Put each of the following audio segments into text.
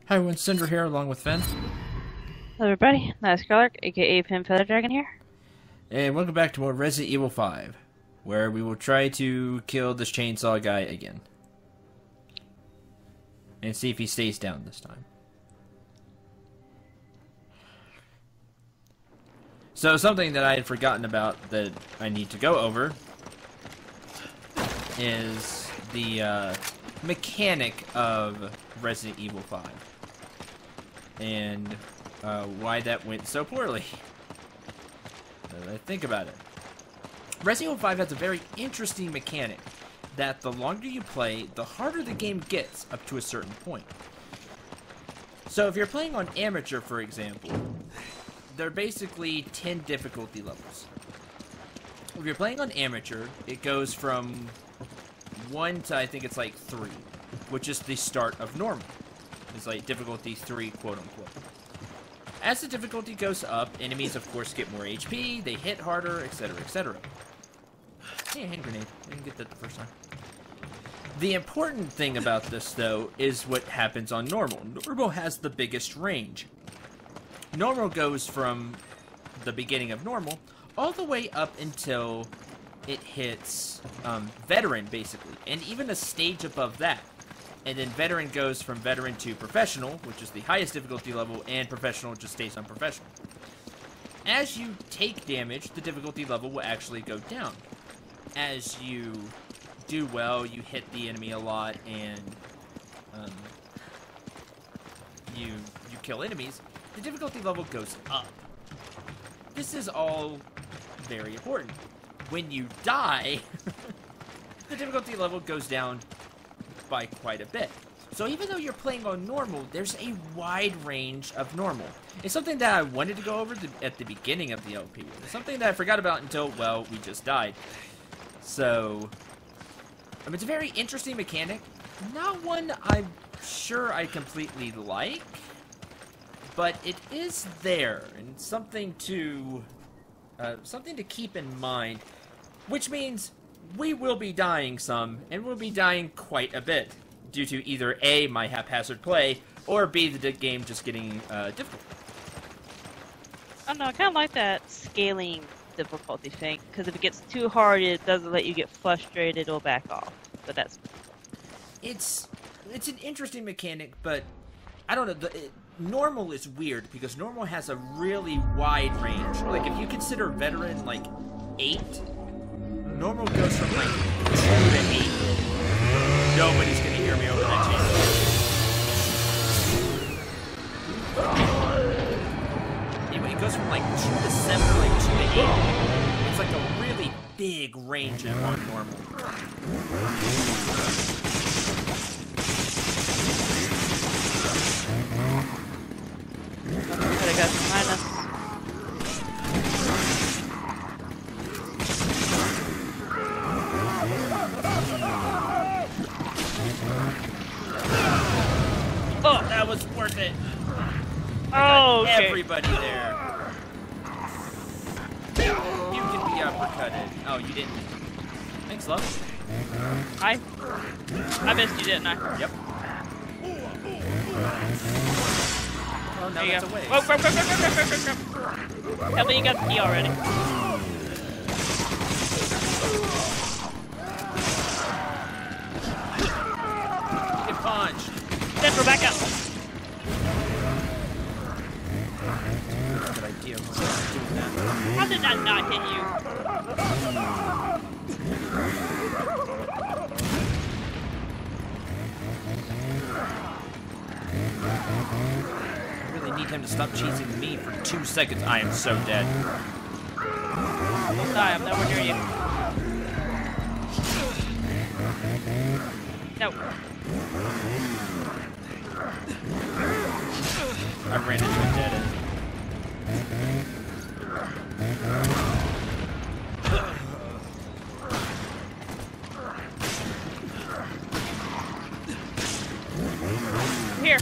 Hi everyone, Cendril here along with Finn. Hello everybody, nice Scarlet, aka Pin Feather Dragon here. And welcome back to more Resident Evil 5, where we will try to kill this chainsaw guy again. And see if he stays down this time. So something that I had forgotten about that I need to go over is the mechanic of Resident Evil 5. And why that went so poorly. Now I think about it. Resident Evil 5 has a very interesting mechanic that the longer you play, the harder the game gets up to a certain point. So if you're playing on Amateur, for example, there are basically 10 difficulty levels. If you're playing on Amateur, it goes from 1 to I think it's like 3, which is the start of normal. It's like difficulty 3, quote-unquote. As the difficulty goes up, enemies, of course, get more HP, they hit harder, etc., etc. Hey, a hand grenade. I didn't get that the first time. The important thing about this, though, is what happens on normal. Normal has the biggest range. Normal goes from the beginning of normal all the way up until it hits veteran, basically, and even a stage above that. And then veteran goes from veteran to professional, which is the highest difficulty level, and professional just stays on professional. As you take damage, the difficulty level will actually go down. As you do well, you hit the enemy a lot, and you kill enemies, the difficulty level goes up. This is all very important. When you die, the difficulty level goes down by quite a bit. So even though you're playing on normal, there's a wide range of normal. It's something that I wanted to go over at the beginning of the LP. It's something that I forgot about until, well, we just died. So, I mean, it's a very interesting mechanic. Not one I'm sure I completely like, but it is there, and something to keep in mind, which means we will be dying some, and we'll be dying quite a bit, due to either A, my haphazard play, or B, the game just getting difficult. I don't know, I kind of like that scaling difficulty thing, because if it gets too hard, it doesn't let you get frustrated or back off. But that's... It's an interesting mechanic, but I don't know, normal is weird, because normal has a really wide range. Like, if you consider veteran, like, 8... Normal goes from like 2 to 8. Nobody's gonna hear me over that channel. Anyway, it goes from like 2 to 7 or like 2 to 8. It's like a really big range on normal. I got behind us. Oh, that was worth it. Oh, okay. Everybody there. You can be uppercutted. Oh, you didn't. Thanks, love. I missed you, didn't I? Yep. Oh, no, that's a waste. Whoa. Tell me you got the key already. Get punched. Cendril, back up. Good idea. How did that not hit you? I really need him to stop chasing me for 2 seconds. I am so dead. Don't die, I'm nowhere near you. No. I ran into a dead end. Here.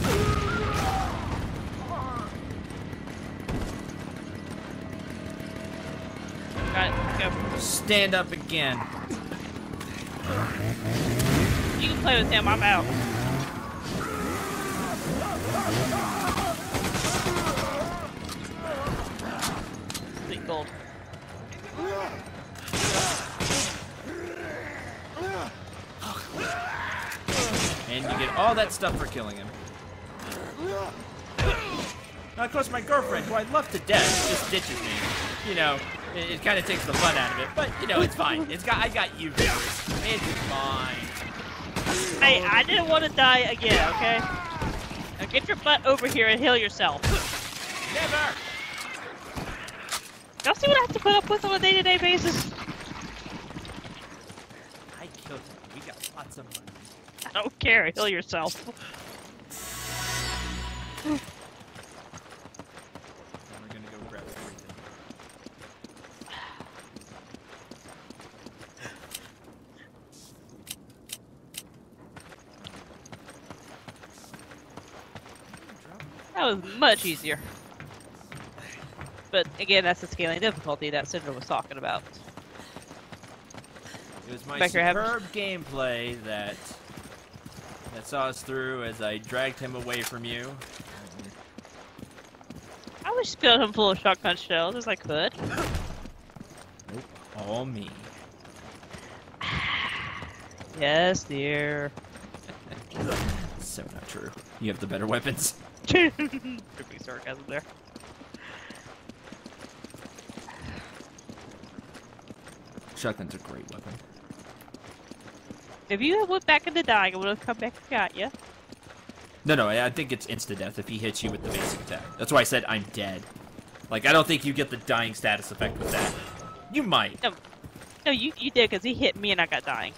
Got it. Go. Stand up again. You can play with him. I'm out. Sweet gold. And you get all that stuff for killing him. Now, of course, my girlfriend, who I love to death, just ditches me. You know, it kind of takes the fun out of it, but you know, it's fine. I got you, viewers. It's fine. Hey, I didn't want to die again, okay? Now get your butt over here and heal yourself. Never. Y'all see what I have to put up with on a day-to-day basis? I killed him. We got lots of money. I don't care. Heal yourself. And we're gonna go grab everything. That was much easier. But again, that's the scaling difficulty that Cendril was talking about. It was my Becker, superb gameplay that saw us through as I dragged him away from you. I wish filled him full of shotgun shells as I could. Nope, all me. Yes, dear. So not true. You have the better weapons. Could be sarcasm there. Shotgun's a great weapon. If you had went back into dying, I would have come back and got you. No, I think it's insta-death if he hits you with the basic attack. That's why I said I'm dead. Like, I don't think you get the dying status effect with that. You might. No, you did because he hit me and I got dying.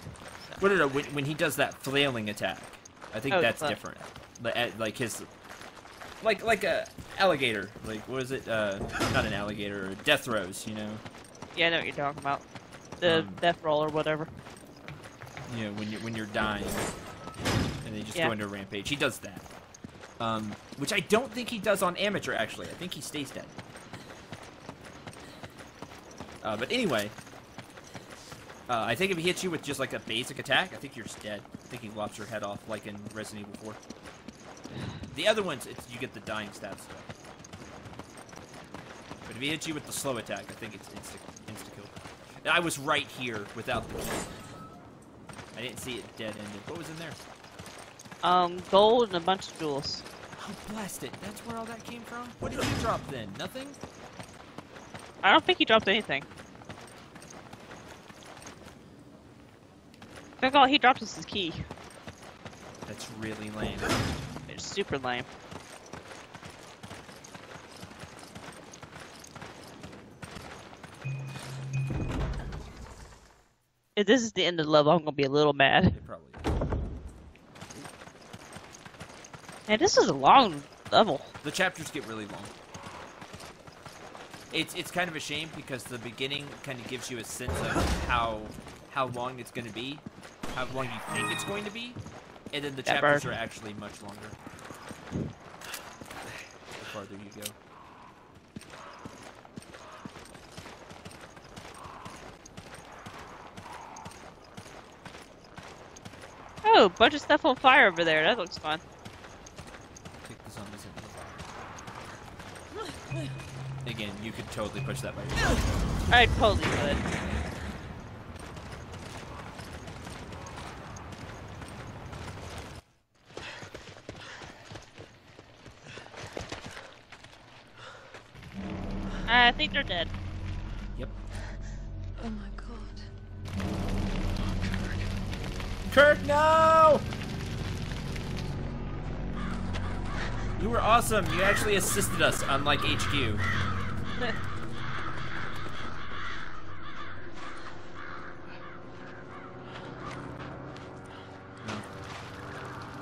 So. No. When he does that flailing attack, I think that's different. Like his, like a alligator. Like what is it? Not an alligator. Death throws. You know. Yeah, I know what you're talking about. The death roll or whatever. You know, when you're dying, and they just go into a rampage. He does that. Which I don't think he does on amateur. Actually, I think he stays dead. But anyway, I think if he hits you with just like a basic attack, I think you're just dead. I think he lops your head off, like in Resident Evil 4. The other ones, you get the dying stats stuff. But if he hits you with the slow attack, I think it's insta-kill. I was right here without the key. I didn't see it dead-ended. What was in there? Gold and a bunch of jewels. Oh, blast it. That's where all that came from? What did you drop then? Nothing? I don't think he dropped anything. I think all he dropped was his key. That's really lame. It's super lame. If this is the end of the level, I'm gonna be a little mad. It probably is. Man, this is a long level. The chapters get really long. It's kind of a shame because the beginning kind of gives you a sense of how long it's going to be, how long you think it's going to be, and then the chapters are actually much longer. The farther you go. Oh, bunch of stuff on fire over there. That looks fun. Kick the zombies into the fire. Again, you could totally push that by yourself. I totally could. I think they're dead. Yep. Oh my god. Kurt, no! You were awesome. You actually assisted us, unlike HQ.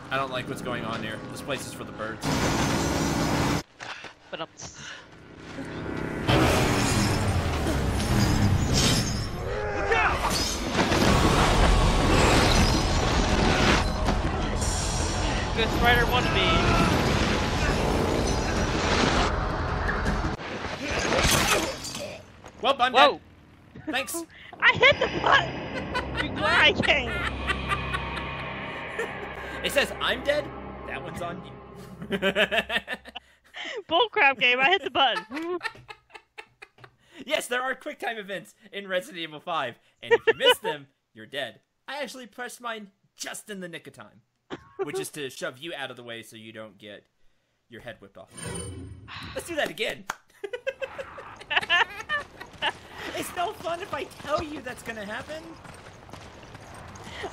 I don't like what's going on here. This place is for the birds. But Look out! Ghost Rider wannabe. Well, I'm Whoa! dead. Thanks. I hit the button! Before I came! It says I'm dead. That one's on you. Bullcrap game. I hit the button. Yes, there are QuickTime events in Resident Evil 5, and if you miss them, you're dead. I actually pressed mine just in the nick of time, which is to shove you out of the way so you don't get your head whipped off. Let's do that again. It's no fun if I tell you that's gonna happen.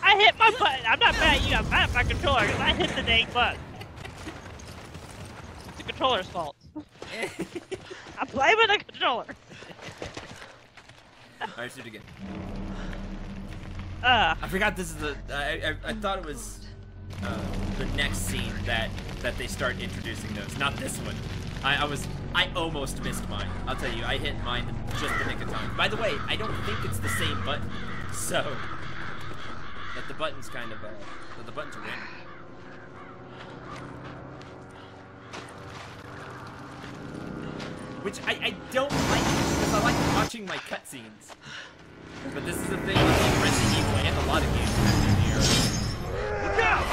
I hit my button. I'm not mad at you. I'm mad at my controller because I hit the dang button. It's the controller's fault. I'm blaming the controller. Alright, let's do it again. I forgot this is the... I thought it was the next scene that they start introducing those. Not this one. I almost missed mine. I'll tell you, I hit mine in just the nick of time. By the way, I don't think it's the same button. So... that the button's kind of... that the buttons are random. Which I don't like, because I like watching my cutscenes. But this is the thing with Resident Evil and a lot of games in here. Look out!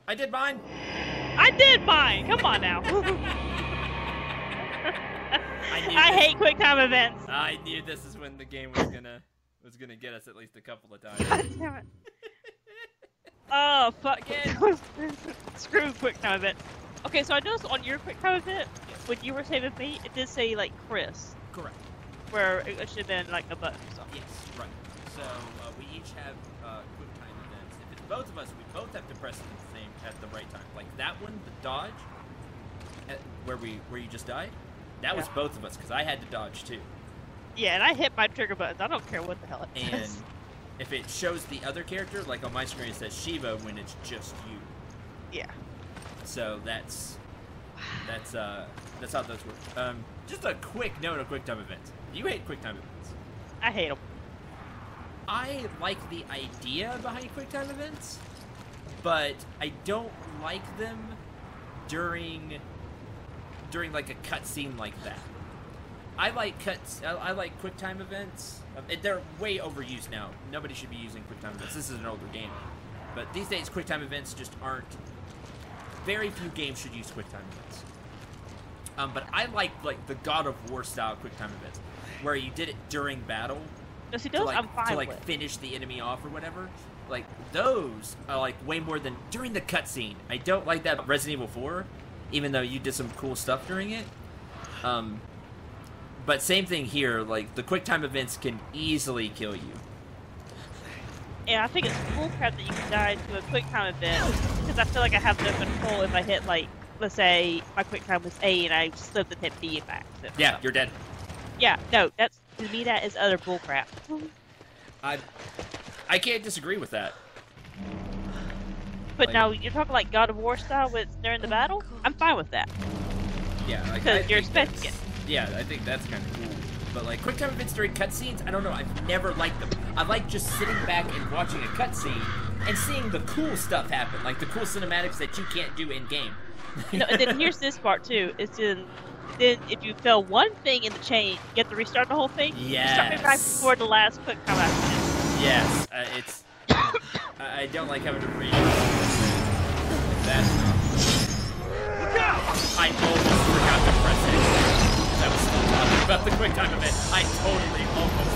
I did mine. I did mine. Come on now. I hate QuickTime events. I knew this is when the game was gonna get us at least a couple of times. God damn it. Oh fuck it. Screw QuickTime event. Okay, so I noticed on your QuickTime event, when you were saving me, it did say like Chris. Correct. Where it should have been like a button or something. Yes, right. So we each have QuickTime events. If it's both of us, we both have to press it at the right time. Like that one, the dodge, where you just died, that was both of us because I had to dodge too. Yeah, and I hit my trigger buttons. I don't care what the hell it says. And if it shows the other character, like on my screen it says Shiva when it's just you. Yeah. So that's how those work. Just a quick note of QuickTime events. You hate QuickTime events. I hate them. I like the idea behind QuickTime events, but I don't like them during like a cutscene like that. I like QuickTime events. They're way overused now. Nobody should be using QuickTime events. This is an older game, but these days QuickTime events just aren't. Very few games should use QuickTime events. But I like the God of War style QuickTime events, where you did it during battle. No, see, those I'm fine to with. Finish the enemy off or whatever. Like those are like way more than during the cutscene. I don't like that about Resident Evil 4, even though you did some cool stuff during it. But same thing here. Like the QuickTime events can easily kill you. And I think it's bullcrap that you can die to a QuickTime event because I feel like I have no control if I hit like, let's say my QuickTime was A and I slipped and hit B back. Yeah, you're dead. Yeah, no, that's to me that is utter bullcrap. I can't disagree with that. But like, now you're talking like God of War style with during the battle. I'm fine with that. Yeah, like, because you're expecting it. Yeah, I think that's kind of cool. But like QuickTime events during cutscenes, I don't know. I've never liked them. I like just sitting back and watching a cutscene and seeing the cool stuff happen, like the cool cinematics that you can't do in game. No, and then here's this part too. It's then if you fail one thing in the chain, you have to restart the whole thing. Yes. You start back before the last QuickTime action. Yes, it's. I don't like having to read that. I almost forgot to press it. I was still talking about the QuickTime event. I totally almost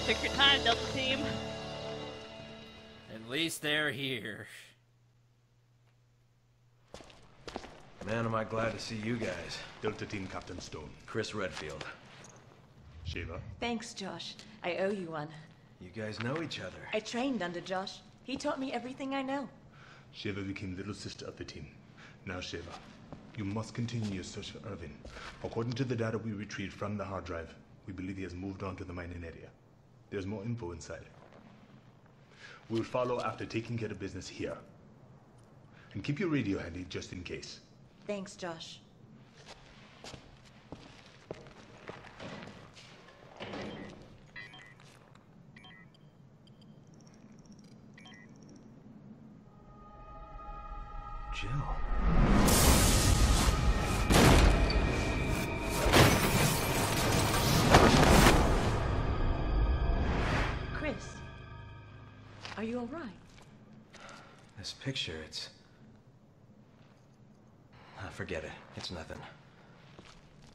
Take your time, Delta Team. At least they're here. Man, am I glad to see you guys. Delta Team Captain Stone. Chris Redfield. Shiva. Thanks, Josh. I owe you one. You guys know each other. I trained under Josh. He taught me everything I know. Shiva became little sister of the team. Now, Shiva, you must continue your search for Irvin. According to the data we retrieved from the hard drive, we believe he has moved on to the mining area. There's more info inside. We'll follow after taking care of business here. And keep your radio handy just in case. Thanks, Josh. Jill. Chris, are you all right? This picture, it's... forget it. It's nothing.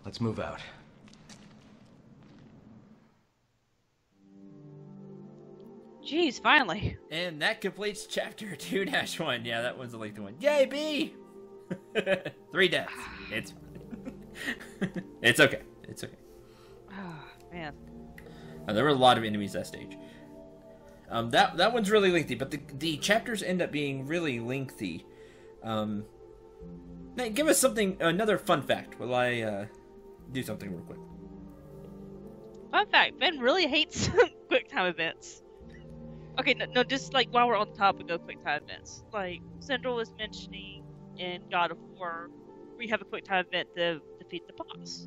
Let's move out. Jeez, finally. And that completes chapter 2-1. Yeah, that one's a lengthy one. Yay, B! 3 deaths. It's it's okay. It's okay. Oh, man. There were a lot of enemies that stage. That one's really lengthy, but the chapters end up being really lengthy. Now, give us another fun fact while I do something real quick. Fun fact, Ben really hates quick time events. Okay, no, just like while we're on the topic of quick time events, like Cendril was mentioning in God of War, we have a quick time event to defeat the boss.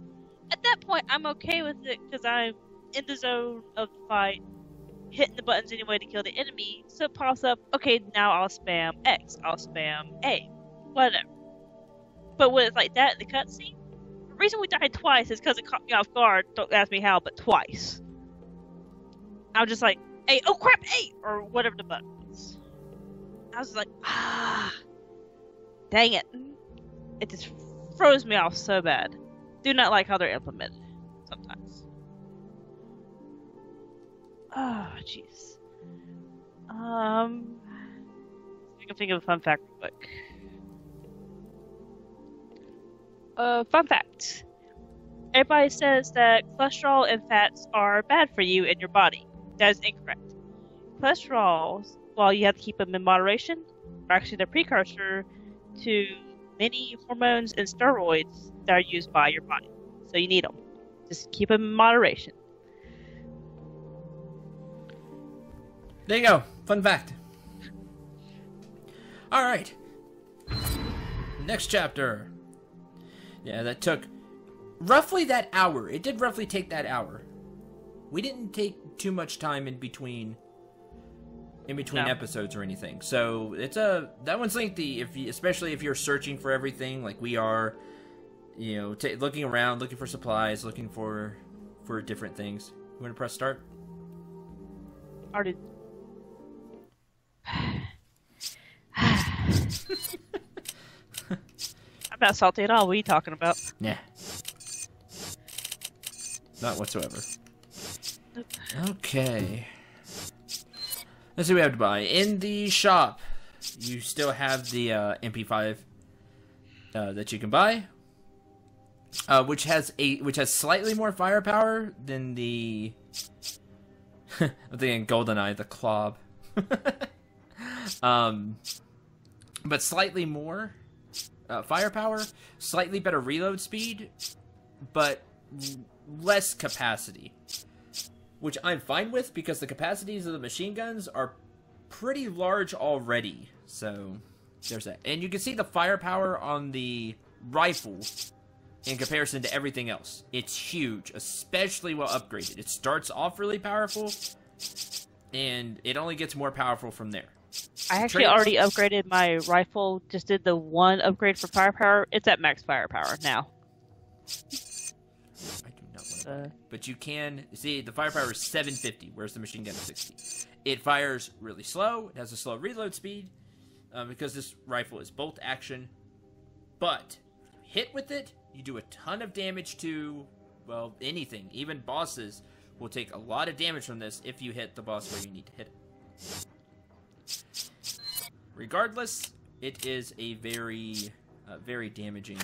At that point, I'm okay with it because I'm in the zone of the fight, hitting the buttons anyway to kill the enemy. So it pops up, okay, now I'll spam X, I'll spam A, whatever. But when it's like that in the cutscene, the reason we died twice is because it caught me off guard. Don't ask me how, but twice. I was just like, A, oh crap, A, or whatever the button was. I was like, dang it. It just froze me off so bad. Do not like how they're implemented sometimes. Oh, jeez. I can think of a fun fact real quick. Fun fact. Everybody says that cholesterol and fats are bad for you and your body. That is incorrect. Cholesterol, while you have to keep them in moderation, are actually the precursor to many hormones and steroids that are used by your body. So you need them. Just keep them in moderation. There you go. Fun fact. Alright. Next chapter. Yeah, that took roughly that hour. It did roughly take that hour. We didn't take too much time in between episodes or anything. So that one's lengthy, especially if you're searching for everything like we are. You know, looking around, looking for supplies, looking for different things. You want to press start? Already. I'm not salty at all. What are you talking about? Yeah. Not whatsoever. Okay. Let's see what we have to buy. In the shop, you still have the Ep.5 that you can buy. Which has slightly more firepower than the I'm thinking GoldenEye, the Clob. But slightly more firepower, slightly better reload speed, but less capacity. Which I'm fine with because the capacities of the machine guns are pretty large already. So there's that. And you can see the firepower on the rifle in comparison to everything else. It's huge, especially well upgraded. It starts off really powerful, and it only gets more powerful from there. I actually already upgraded my rifle, just did the one upgrade for firepower. It's at max firepower now. I do not want to but you can see the firepower is 750, whereas the machine gun is 60. It fires really slow. It has a slow reload speed because this rifle is bolt action. But if you hit with it, you do a ton of damage to, well, anything, even bosses, will take a lot of damage from this if you hit the boss where you need to hit it. Regardless, it is a very, very damaging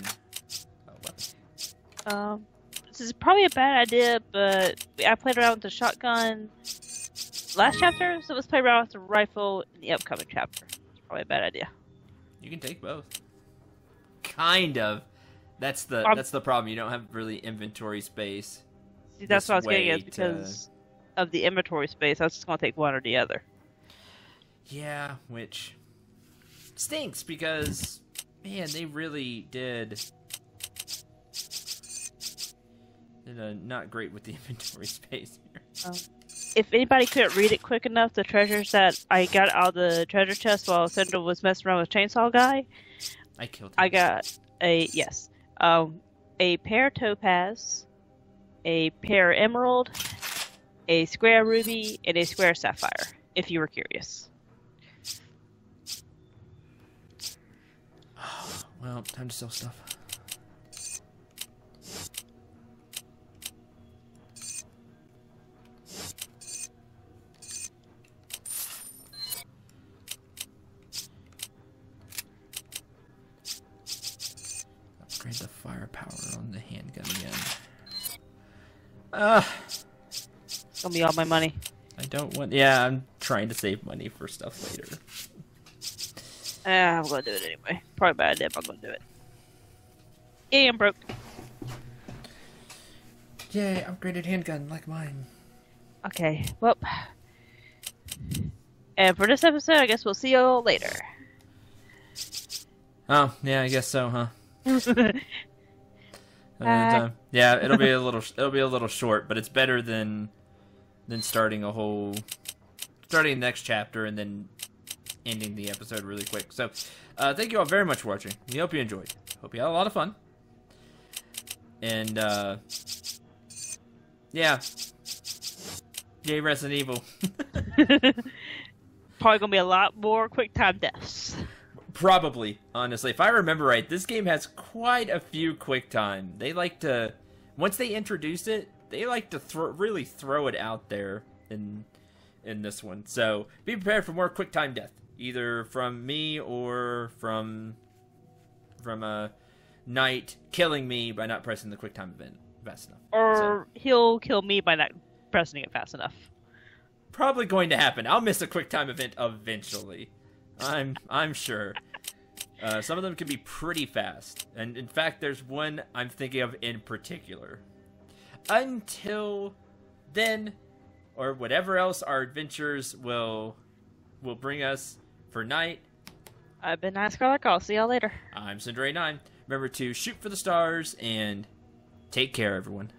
weapon. This is probably a bad idea, but I played around with the shotgun last chapter, so let's play around with the rifle in the upcoming chapter. It's probably a bad idea. You can take both. Kind of. That's the problem. You don't have really inventory space. See, that's what I was getting at, because of the inventory space. I was just going to take one or the other. Yeah, which stinks because, man, they really did not great with the inventory space here. If anybody couldn't read it quick enough, the treasures that I got out of the treasure chest while Cendril was messing around with Chainsaw Guy, I killed him. I got a pear topaz, a pear emerald, a square ruby, and a square sapphire, if you were curious. Well, time to sell stuff. Upgrade the firepower on the handgun again. It's gonna be all my money. I don't want. Yeah, I'm trying to save money for stuff later. I'm gonna do it anyway. Probably a bad idea, but I'm gonna do it. Yeah, I'm broke. Yay, upgraded handgun like mine. Okay, well. And for this episode, I guess we'll see you all later. Oh, yeah, I guess so, huh? Yeah, it'll be a little short, but it's better than starting the next chapter and then ending the episode really quick. So, thank you all very much for watching. We hope you enjoyed. Hope you had a lot of fun. And, yeah. Yay, Resident Evil. Probably gonna be a lot more quick time deaths. Probably, honestly. If I remember right, this game has quite a few quick time. They like to, once they introduce it, they like to really throw it out there in this one. So, be prepared for more quick time death. Either from me or from Knight killing me by not pressing the quick time event fast enough. Or he'll kill me by not pressing it fast enough. Probably going to happen. I'll miss a quick time event eventually. I'm sure. Some of them can be pretty fast. And in fact, there's one I'm thinking of in particular. Until then, or whatever else our adventures will bring us for Night. I've been Night Scarlet. I'll see y'all later. I'm Cendril 9. Remember to shoot for the stars and take care, everyone.